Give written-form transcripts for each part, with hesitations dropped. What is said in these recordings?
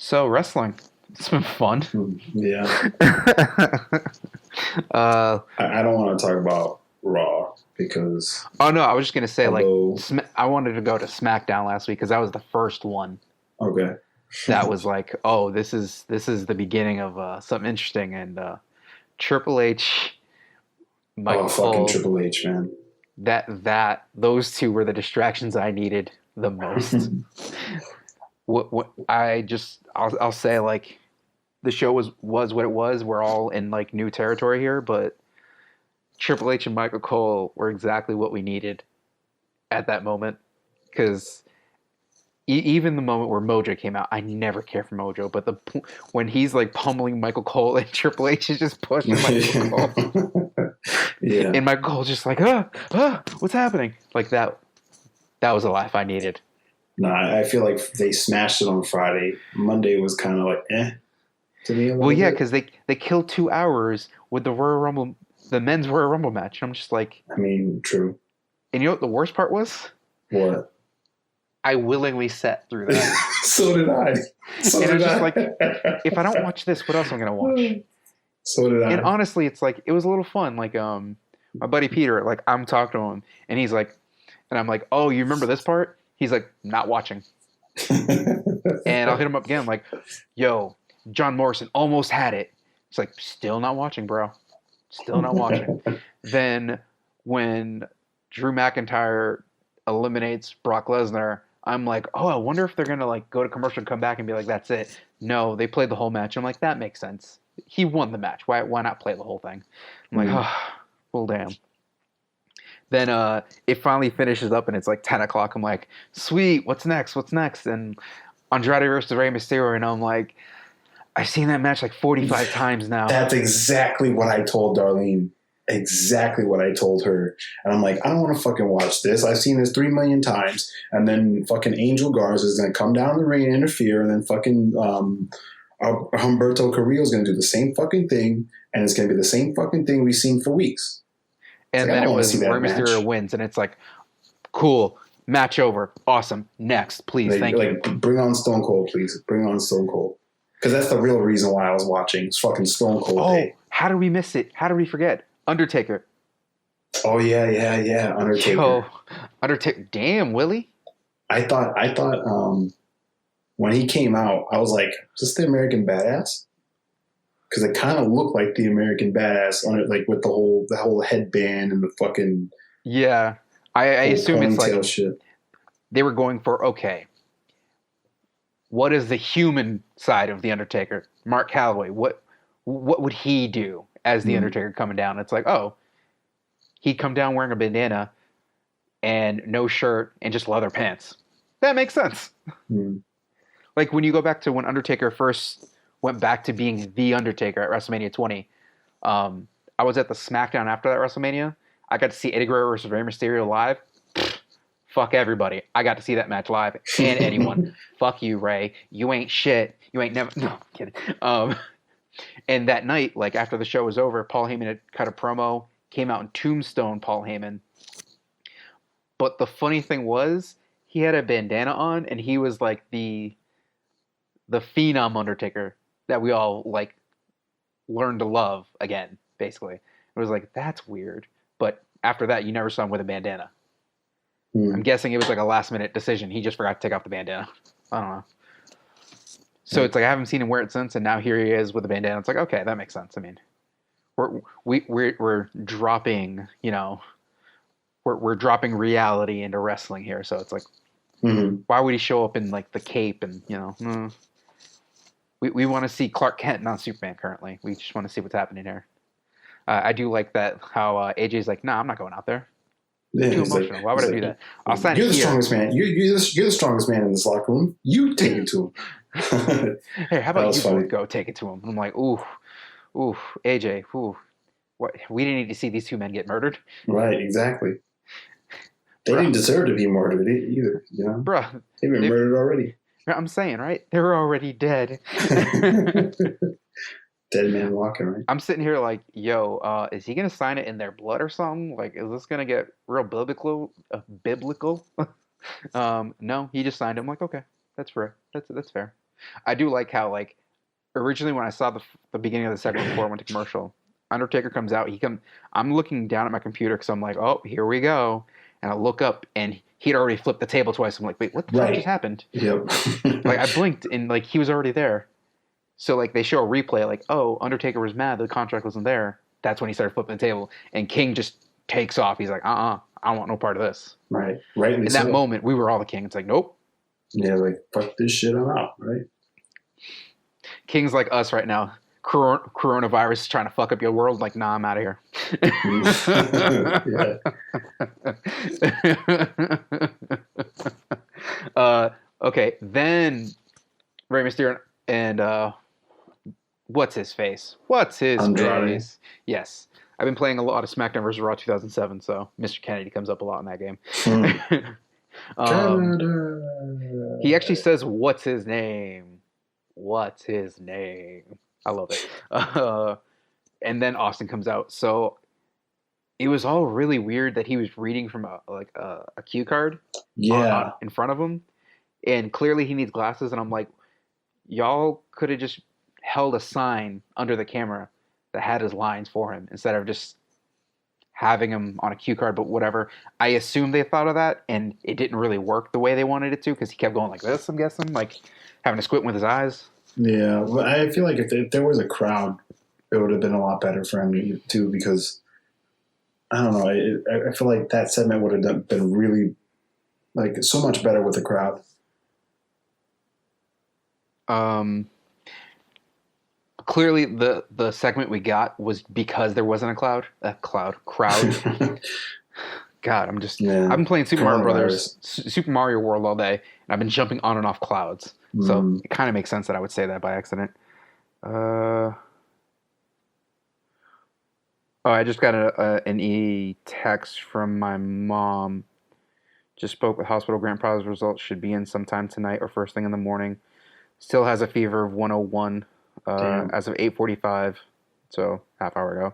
So wrestling, it's been fun. Yeah. uh, I don't want to talk about Raw because oh no, I was just gonna say although I wanted to go to SmackDown last week because that was the first one okay. that was like, oh, this is the beginning of something interesting, and Triple H, Oh, Michael fucking Cole, Triple H, man. that those two were the distractions I needed the most. What I'll say, like, the show was what it was. We're all in like new territory here, but Triple H and Michael Cole were exactly what we needed at that moment. Because even the moment where Mojo came out, I never cared for Mojo, but when he's like pummeling Michael Cole and Triple H is just pushing Michael Cole, Yeah. and Michael Cole's just like, what's happening? Like that was a laugh I needed. No, I feel like they smashed it on Friday. Monday was kind of like to me a little Well, yeah, bit. because they killed 2 hours with the Royal Rumble, the men's Royal Rumble match. And I'm just like, I mean, true. and you know what the worst part was? What? I willingly sat through that. So did I. So And did it's just I. like, if I don't watch this, what else am I gonna watch? So did I. And honestly, it's like it was a little fun. Like my buddy Peter, like I'm talking to him, and he's like, and I'm like, oh, you remember this part? He's like, not watching. And I'll hit him up again, like, yo, John Morrison almost had it. It's like, still not watching, bro. Still not watching. Then when Drew McIntyre eliminates Brock Lesnar, I'm like, oh, I wonder if they're gonna like go to commercial and come back and be like, that's it. No, they played the whole match. I'm like, that makes sense. He won the match. Why not play the whole thing? I'm like, oh, well, damn. Then it finally finishes up and it's like 10 o'clock. I'm like, sweet, what's next? What's next? And Andrade versus Rey Mysterio, and I'm like, I've seen that match like 45 times now. That's exactly what I told Darlene. Exactly what I told her. And I'm like, I don't want to fucking watch this. I've seen this 3 million times. And then fucking Angel Garza is going to come down the ring and interfere. And then fucking Humberto Carrillo is going to do the same fucking thing. And it's going to be the same fucking thing we've seen for weeks. And like, then it was Rey Mysterio wins. And it's like, cool. Match over. Awesome. Next, please. Thank you. Bring on Stone Cold, please. Bring on Stone Cold. Because that's the real reason why I was watching. It's fucking Stone Cold Day. How did we miss it? How did we forget? Undertaker. Oh, yeah. Undertaker. Yo, Undertaker. Damn, Willie. I thought when he came out, I was like, is this the American Badass? Because it kind of looked like the American Badass on it, like with the whole headband and the fucking I assume it's like shit. They were going for, okay, what is the human side of the Undertaker? Mark Calloway. What would he do as the Undertaker coming down? It's like, oh, he'd come down wearing a bandana and no shirt and just leather pants. That makes sense. Like when you go back to when Undertaker first went back to being the Undertaker at WrestleMania 20. I was at the SmackDown after that WrestleMania. I got to see Eddie Guerrero versus Rey Mysterio live. Fuck everybody. I got to see that match live. And anyone. Fuck you, Ray. You ain't shit. You ain't never... No, I'm kidding. And that night, like after the show was over, Paul Heyman had cut a promo, came out in Tombstone Paul Heyman. But the funny thing was, he had a bandana on, and he was like the Phenom Undertaker that we all like learned to love again, basically. It was like, that's weird. But after that, you never saw him with a bandana. I'm guessing it was like a last minute decision. He just forgot to take off the bandana. I don't know. So it's like I haven't seen him wear it since, and now here he is with a bandana. It's like, okay, that makes sense. I mean, we're dropping, we're dropping reality into wrestling here. So it's like, why would he show up in like the cape and we want to see Clark Kent, not Superman. Currently, we just want to see what's happening here. I do like that how AJ's like, nah, I'm not going out there. Yeah, too emotional. Like, why would I do that? I'll sign you're it the here. Strongest man. You're the strongest man in this locker room. You take it to him. Hey, how about you both go take it to him? I'm like, ooh, AJ, ooh. What? We didn't need to see these two men get murdered. Right, exactly. They didn't deserve to be murdered either, Bruh. They've been murdered already. I'm saying, right? They were already dead. Dead man walking, right? I'm sitting here like, yo, is he gonna sign it in their blood or something? Like, is this gonna get real biblical? No, he just signed it. I'm like, okay, that's fair. That's fair. I do like how like originally when I saw the beginning of the segment before I went to commercial, Undertaker comes out. I'm looking down at my computer because I'm like, oh, here we go, and I look up and he'd already flipped the table twice. I'm like, wait, what the fuck just happened? Yep. Like I blinked and like he was already there. So like they show a replay like, oh, Undertaker was mad the contract wasn't there. That's when he started flipping the table, and King just takes off. He's like, I don't want no part of this. Right. Rightly In that moment, we were all the King. It's like, nope. Yeah, like fuck this shit, I'm out. Right. King's like us right now. Coronavirus is trying to fuck up your world. Like, nah, I'm out of here. Okay, then Rey Mysterio and what's his face? Andrade. Face? Yes. I've been playing a lot of SmackDown vs. Raw 2007, so Mr. Kennedy comes up a lot in that game. He actually says, what's his name? What's his name? I love it. And then Austin comes out. So it was all really weird that he was reading from a cue card in front of him. And clearly he needs glasses. And I'm like, y'all could have just held a sign under the camera that had his lines for him instead of just having him on a cue card, but whatever. I assume they thought of that, and it didn't really work the way they wanted it to because he kept going like this, I'm guessing, like having to squint with his eyes. Yeah, but I feel like if there was a crowd, it would have been a lot better for him too because, I don't know, I feel like that segment would have been really, like, so much better with the crowd. Clearly, the segment we got was because there wasn't crowd. God, I've been playing Super Mario World all day, and I've been jumping on and off clouds. So it kind of makes sense that I would say that by accident. I just got an e-text from my mom. Just spoke with hospital. Grandpa's results should be in sometime tonight or first thing in the morning. Still has a fever of 101 as of 8:45, so half hour ago.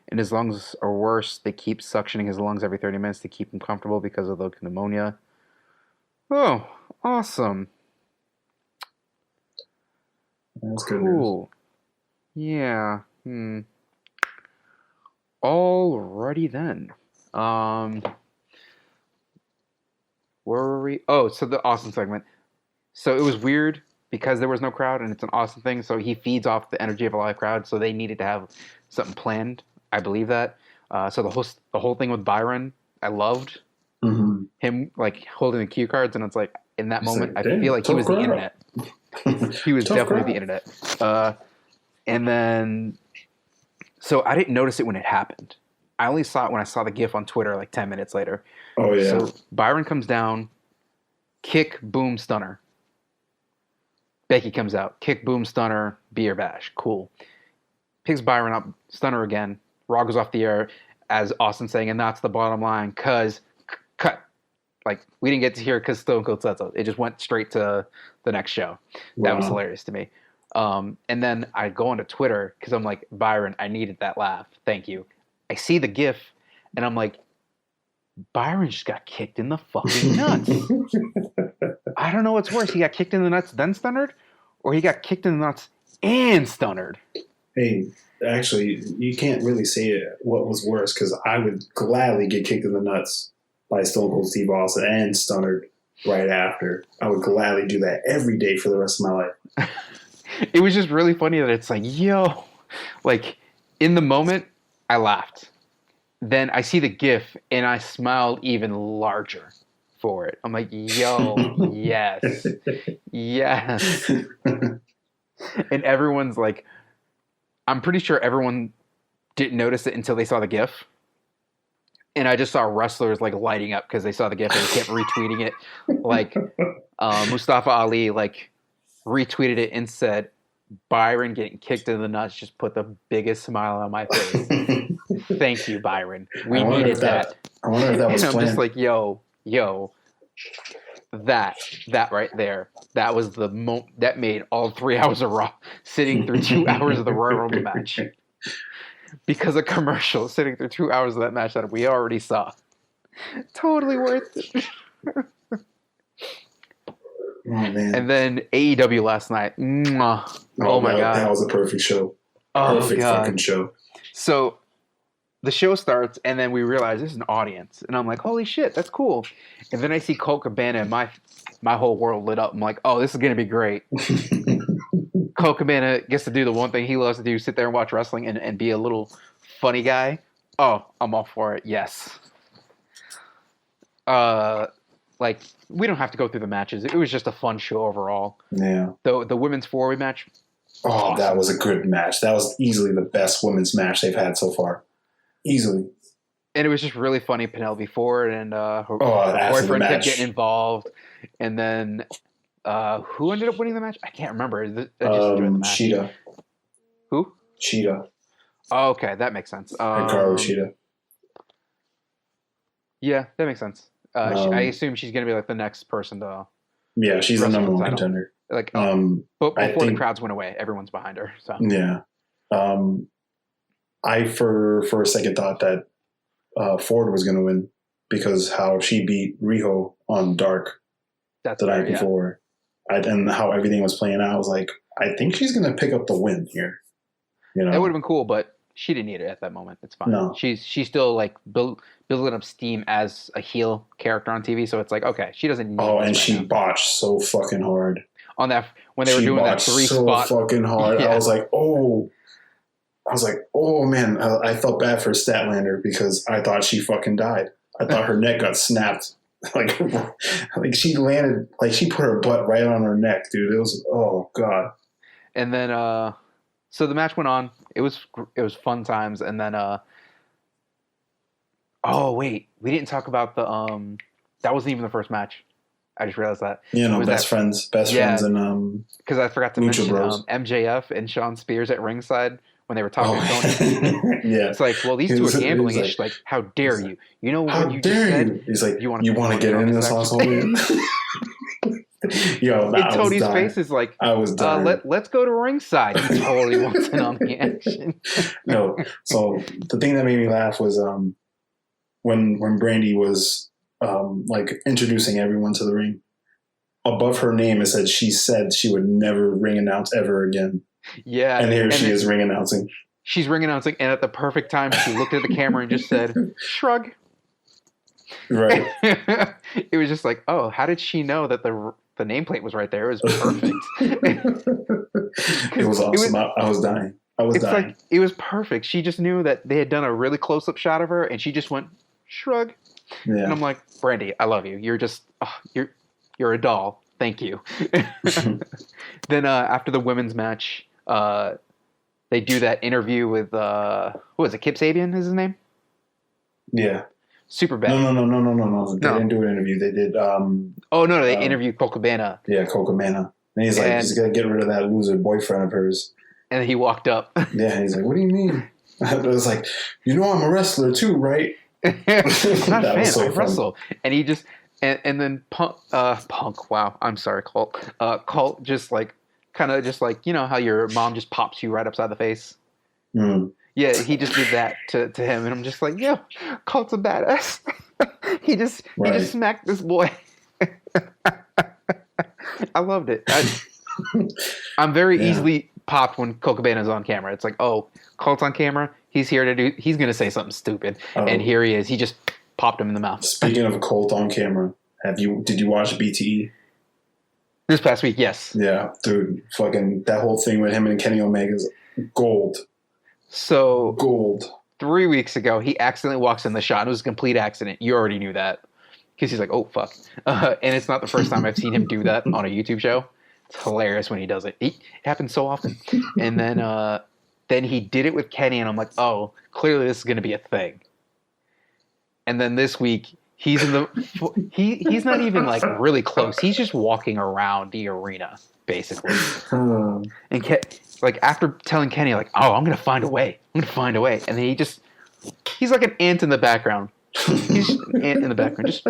And his lungs are worse. They keep suctioning his lungs every 30 minutes to keep him comfortable because of the pneumonia. Oh, awesome. That's cool. Yeah. Alrighty then. Where were we? Oh, so the Austin segment. So it was weird because there was no crowd and it's an Austin thing. So he feeds off the energy of a live crowd. So they needed to have something planned. I believe that. So the whole thing with Byron, I loved him like holding the cue cards, and it's like in that moment, I feel like he was the internet. He was definitely the internet. And then, so I didn't notice it when it happened. I only saw it when I saw the GIF on Twitter like 10 minutes later. Oh yeah. So Byron comes down, kick, boom, stunner. Becky comes out, kick, boom, stunner, beer bash. Cool. Picks Byron up, stunner again. Raw goes off the air as Austin saying, and that's the bottom line, cause cut. Like, we didn't get to hear it because Stone Cold said so. It just went straight to the next show. That was hilarious to me. And then I go onto Twitter because I'm like, Byron, I needed that laugh. Thank you. I see the GIF, and I'm like, Byron just got kicked in the fucking nuts. I don't know what's worse. He got kicked in the nuts, then stunnered, or he got kicked in the nuts and stunnered. Hey, actually, you can't really say what was worse because I would gladly get kicked in the nuts by Stone Cold Steve Austin and stunnered right after. I would gladly do that every day for the rest of my life. It was just really funny that it's like, yo, like in the moment, I laughed. Then I see the GIF and I smiled even larger for it. I'm like, yo, yes, yes. And everyone's like, I'm pretty sure everyone didn't notice it until they saw the GIF. And I just saw wrestlers like lighting up because they saw the GIF and they kept retweeting it. Like Mustafa Ali like retweeted it and said, Byron getting kicked in the nuts just put the biggest smile on my face. Thank you, Byron. We needed that. I wonder if that was planned. I'm just like, yo, that right there. That was the moment that made all 3 hours of Raw sitting through 2 hours of the Royal Rumble match. Because of commercials sitting through 2 hours of that match that we already saw. Totally worth it. man. And then AEW last night. Mwah. Oh my God. That was a perfect show. Oh, Perfect God. fucking show. So the show starts, and then we realize there's an audience. And I'm like, holy shit, that's cool. And then I see Colt Cabana, and my whole world lit up. I'm like, oh, this is going to be great. Colt Cabana gets to do the one thing he loves to do, sit there and watch wrestling and be a little funny guy. Oh, I'm all for it. Yes. Like, we don't have to go through the matches. It was just a fun show overall. Yeah. The women's 4-way match. Oh, awesome. That was a good match. That was easily the best women's match they've had so far. Easily. And it was just really funny. Penelope Ford and her after boyfriend kept getting involved. And then who ended up winning the match? I can't remember. I just enjoyed the match. Sheeta. Who? Sheeta. Oh, okay, that makes sense. Hikaru Sheeta. Yeah, that makes sense. I assume she's going to be like the next person to. Yeah, she's the number one contender. Like, but before the crowds went away, everyone's behind her. So yeah, I for a second thought that Ford was going to win because how she beat Riho on Dark the night before, and how everything was playing out. I was like, I think she's going to pick up the win here. You know, that would have been cool, but she didn't need it at that moment. It's fine. No. She's still like building up steam as a heel character on TV, so it's like, okay, she doesn't need and she botched so fucking hard. On that, when they were doing that 3-spot. So fucking hard. Yeah. I was like, oh man, I felt bad for Statlander because I thought she fucking died. I thought her neck got snapped. Like she landed, like she put her butt right on her neck, dude. It was, oh God. And then, so the match went on. It was fun times. And then, oh wait, we didn't talk about the that wasn't even the first match. I just realized that. Best friends, and because I forgot to mention MJF and Sean Spears at ringside when they were talking to Tony. Yeah, it's like, well, these two are gambling. Like, like, how dare you? You know what you just said? He's like, you want to get in this household? Yo, and Tony's face is like, I was dying. Let's go to ringside. He totally wants in on the action. No, so the thing that made me laugh was when Brandy was like introducing everyone to the ring. Above her name, it said she would never ring announce ever again. Yeah, and here she is ring announcing. She's ring announcing, and at the perfect time, she looked at the camera and just said, "Shrug." Right. It was just like, oh, how did she know that the nameplate was right there? It was perfect. It was awesome. I was dying. Like, it was perfect. She just knew that they had done a really close-up shot of her, and she just went, "Shrug." Yeah. And I'm like, Brandy, I love you. You're just, you're a doll. Thank you. Then after the women's match, they do that interview with, who was it? Kip Sabian is his name? Yeah. Super bad. No. They didn't do an interview. They did. They interviewed Colt Cabana. Yeah, Colt Cabana. And he's like, he's going to get rid of that loser boyfriend of hers. And he walked up. Yeah, and he's like, what do you mean? I was like, I'm a wrestler too, right? I'm not a fan. So I wrestle. And he just, and then Punk, wow, I'm sorry, Colt. Colt just like, kind of just like, you know how your mom just pops you right upside the face? Mm. Yeah, he just did that to him. And I'm just like, yeah, Colt's a badass. He just smacked this boy. I loved it. I'm very easily popped when Colt Cabana's on camera. It's like, oh, Colt's on camera. He's here he's going to say something stupid. And here he is. He just popped him in the mouth. Speaking of Colt on camera, did you watch BTE? This past week, yes. Yeah, dude, fucking that whole thing with him and Kenny Omega's gold. So, gold. 3 weeks ago, he accidentally walks in the shot. It was a complete accident. You already knew that. Because he's like, oh, fuck. And it's not the first time I've seen him do that on a YouTube show. It's hilarious when he does it. It happens so often. And then he did it with Kenny, and I'm like, oh, clearly this is going to be a thing. And then this week, he's in he's not even like really close. He's just walking around the arena, basically. And like after telling Kenny, like, oh, I'm going to find a way. And then he's like an ant in the background. He's an ant in the background. Just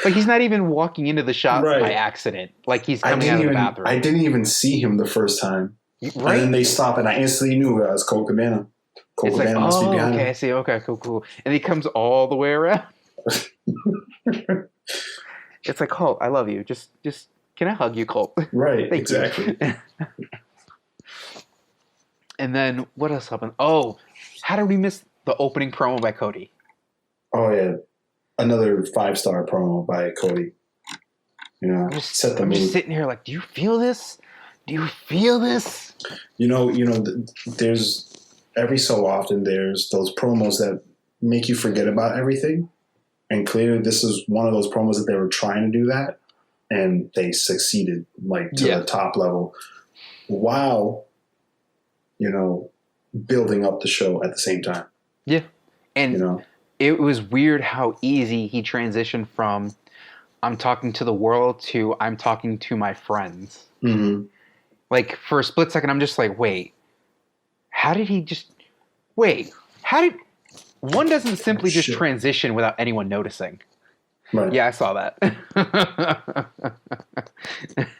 like he's not even walking into the shot by accident. Like he's coming out of the bathroom. I didn't even see him the first time. Right. And then they stop, and I instantly knew it was Colt Cabana. Colt Cabana must be behind him. Okay, I see. Okay, cool. And he comes all the way around. It's like, Colt, I love you. Just Can I hug you, Colt? Right, Thank exactly. you. And then what else happened? Oh, how did we miss the opening promo by Cody? Oh yeah, another 5-star promo by Cody. You know, set the I'm mood. just sitting here like, do you feel this? Do you feel this? There's every so often there's those promos that make you forget about everything, and clearly this is one of those promos that they were trying to do that, and they succeeded like to the top level. While building up the show at the same time. Yeah, and it was weird how easy he transitioned from I'm talking to the world to I'm talking to my friends. Mm-hmm. Like for a split second, I'm just like, wait, how did he just? One doesn't simply just transition without anyone noticing? Right. Yeah, I saw that.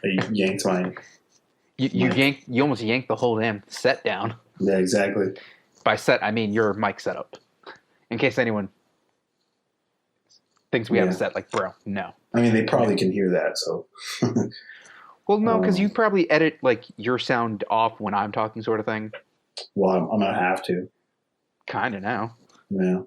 You yanked my. You almost yanked the whole damn set down. Yeah, exactly. By set, I mean your mic setup. In case anyone thinks we have a set, like, bro, no. I mean, they probably can hear that, so. Well, no, because you probably edit like your sound off when I'm talking, sort of thing. Well, I'm gonna have to. Kind of now. Yeah.